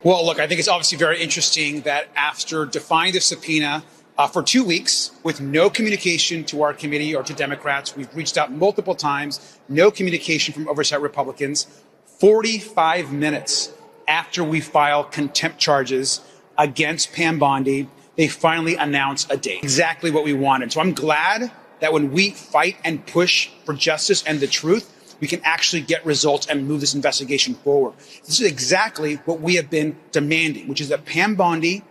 Well, look, I think it's obviously very interesting that after defying the subpoena for 2 weeks with no communication to our committee or to Democrats, we've reached out multiple times, no communication from oversight Republicans. 45 minutes after we file contempt charges against Pam Bondi, they finally announce a date. Exactly what we wanted. So I'm glad that when we fight and push for justice and the truth, we can actually get results and move this investigation forward. This is exactly what we have been demanding, which is that Pam Bondi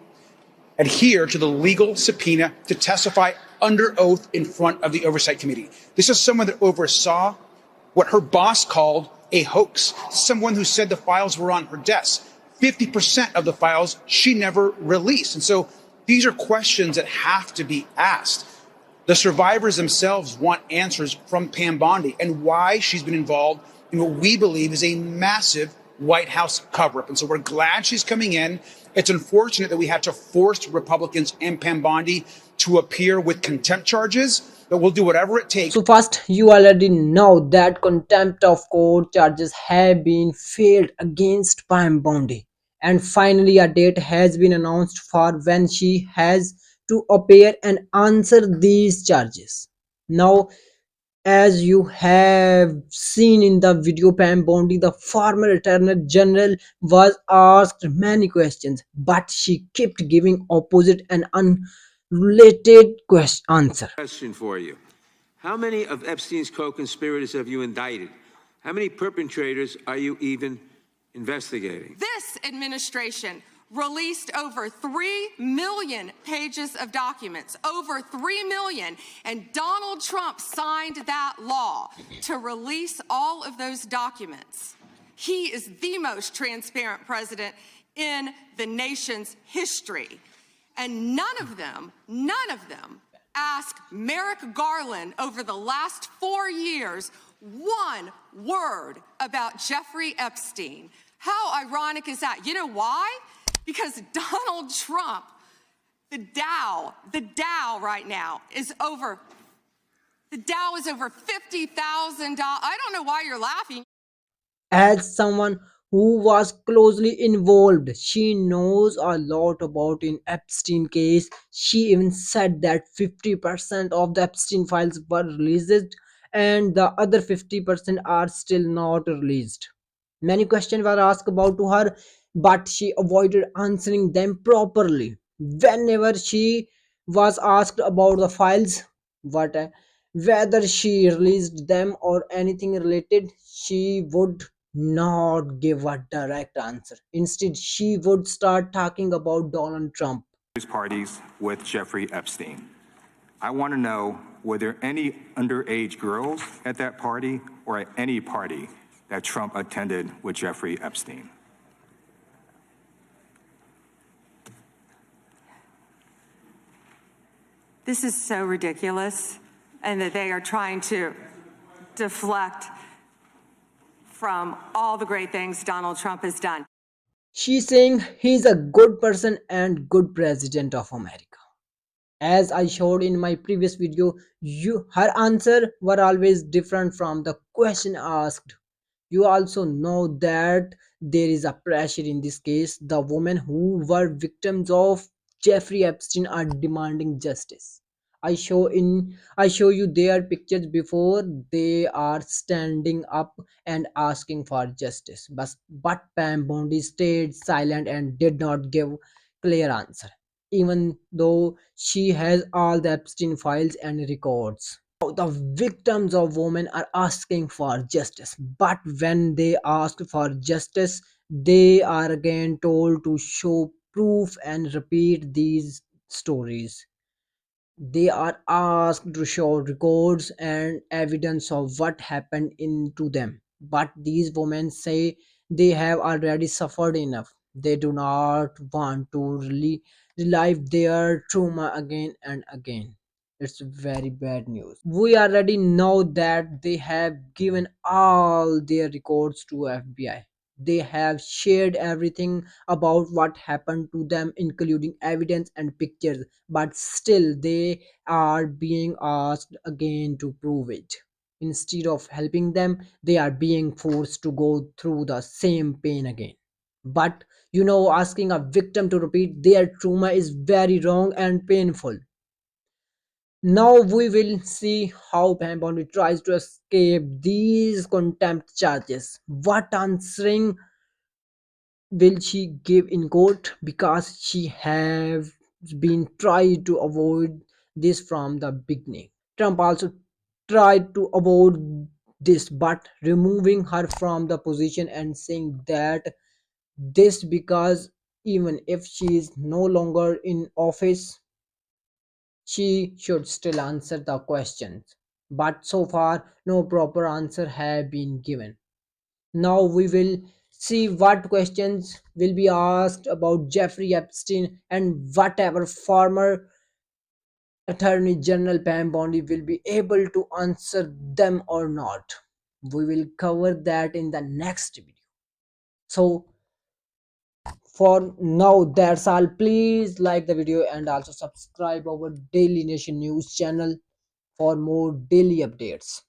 adhere to the legal subpoena to testify under oath in front of the Oversight Committee. This is someone that oversaw what her boss called a hoax, someone who said the files were on her desk. 50% of the files she never released. And so these are questions that have to be asked. The survivors themselves want answers from Pam Bondi and why she's been involved in what we believe is a massive White House cover-up. And so we're glad she's coming in. It's unfortunate that we had to force Republicans and Pam Bondi to appear with contempt charges, but we'll do whatever it takes. So first, you already know that contempt of court charges have been filed against Pam Bondi. And finally, a date has been announced for when she has to appear and answer these charges. Now, as you have seen in the video, Pam Bondi, the former Attorney General, was asked many questions, but she kept giving opposite and unrelated answer. Question for you. How many of Epstein's co-conspirators have you indicted? How many perpetrators are you even investigating? This administration released over 3 million pages of documents, over 3 million, and Donald Trump signed that law to release all of those documents. He is the most transparent president in the nation's history. And none of them asked Merrick Garland over the last 4 years one word about Jeffrey Epstein. How ironic is that? You know why? Because Donald Trump, the Dow right now is over $50,000. I don't know why you're laughing. As someone who was closely involved, she knows a lot about in Epstein case. She even said that 50% of the Epstein files were released and the other 50% are still not released. Many questions were asked about to her, but she avoided answering them properly. Whenever she was asked about the files, what whether she released them or anything related, she would not give a direct answer. Instead, she would start talking about Donald Trump. Parties with Jeffrey Epstein. I want to know, were there any underage girls at that party or at any party that Trump attended with Jeffrey Epstein? This is so ridiculous, and that they are trying to deflect from all the great things Donald Trump has done. She's saying he's a good person and good president of America. As I showed in my previous video, her answer were always different from the question asked. You also know that there is a pressure in this case. The women who were victims of Jeffrey Epstein are demanding justice. I show you their pictures before. They are standing up and asking for justice. But Pam Bondi stayed silent and did not give clear answer, even though she has all the Epstein files and records. The victims of women are asking for justice, but when they ask for justice, they are again told to show proof and repeat these stories. They are asked to show records and evidence of what happened to them, but these women say they have already suffered enough. They do not want to relive their trauma again and again. It's very bad news. We already know that they have given all their records to FBI. They have shared everything about what happened to them, including evidence and pictures, but still they are being asked again to prove it. Instead of helping them, they are being forced to go through the same pain again. But asking a victim to repeat their trauma is very wrong and painful. Now we will see how Pam Bondi tries to escape these contempt charges. What answering will she give in court, because she have been tried to avoid this from the beginning. Trump also tried to avoid this, but removing her from the position and saying that this because even if she is no longer in office, she should still answer the questions. But so far, no proper answer have been given. Now we will see what questions will be asked about Jeffrey Epstein, and whatever former Attorney General Pam Bondi will be able to answer them or not. We will cover that in the next video. So for now, that's all. Please like the video and also subscribe our Daily Nation News channel for more daily updates.